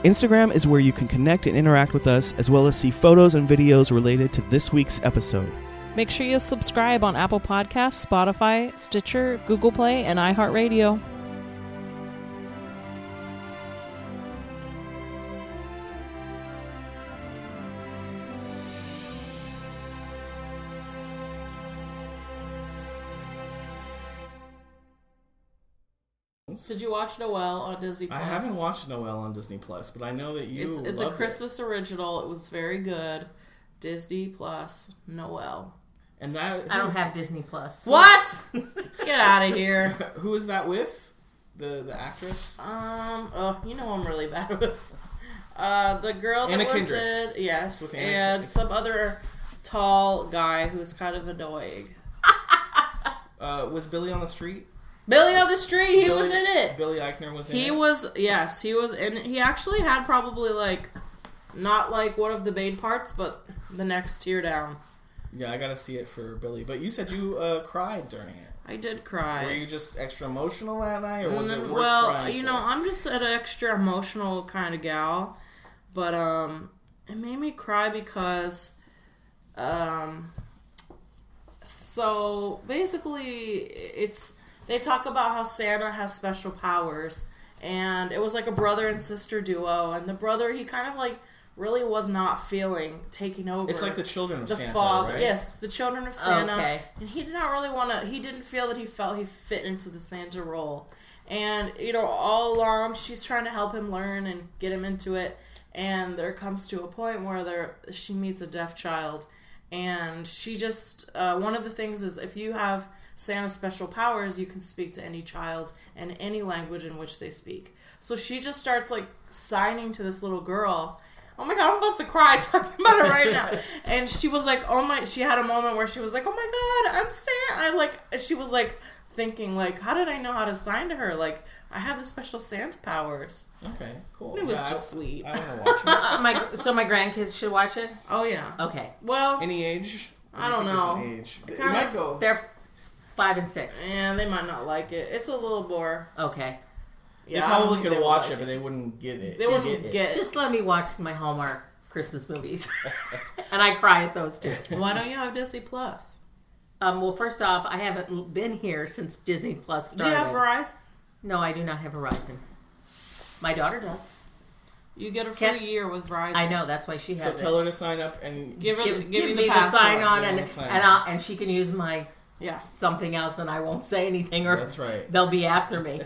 Instagram is where you can connect and interact with us, as well as see photos and videos related to this week's episode. Make sure you subscribe on Apple Podcasts, Spotify, Stitcher, Google Play, and iHeartRadio. Did you watch Noel on Disney Plus? I haven't watched Noel on Disney Plus, but I know that you It's a loved Christmas original. It was very good. Disney Plus Noel. And that I don't have Disney Plus. What? Get out of here. Who is that with? The actress? I'm really bad with the girl that Anna was Kendrick. in, yes, Okay, and some other tall guy who's kind of annoying. Was Billy on the Street? Billy on the Street, he was in it. Billy Eichner was in it? He was, yes, he was in it. He actually had probably not one of the main parts, but the next tier down. Yeah, I gotta see it for Billy. But you said you cried during it. I did cry. Were you just extra emotional that night, or was it worth well, crying for? I'm just an extra emotional kind of gal, but it made me cry because so basically they talk about how Santa has special powers, and it was like a brother and sister duo, and the brother, he kind of really was not feeling taking over. It's like the children of the Santa, father, right? yes, the children of Santa. Okay. And he did not really want to. He didn't feel that he fit into the Santa role. And all along she's trying to help him learn and get him into it. And there comes to a point where she meets a deaf child, and she just one of the things is if you have Santa's special powers, you can speak to any child in any language in which they speak. So she just starts signing to this little girl. Oh my God, I'm about to cry talking about it right now. And she was like, she had a moment where she was like, oh my God, I'm Santa. She was thinking how did I know how to sign to her? I have the special Santa powers. Okay, cool. It was just sweet. I want to watch it. So my grandkids should watch it? Oh yeah. Okay. Well, Any age? I don't know. Age? It Kinda- might go. They're 5 and 6. and they might not like it. It's a little bore. Okay. They Yeah, I don't probably think could they would watch like it, but they wouldn't get it. They wouldn't get it. Just let me watch my Hallmark Christmas movies. And I cry at those too. Why don't you have Disney Plus? Well, first off, I haven't been here since Disney Plus Do started. you have Verizon? No, I do not have Verizon. My daughter does. You get a free year with Verizon. I know, that's why she has So it. tell her to sign up and Give me the the password. sign on, Sign on. and she can use my Yeah. something else, and I won't say anything, or That's right. they'll be after me.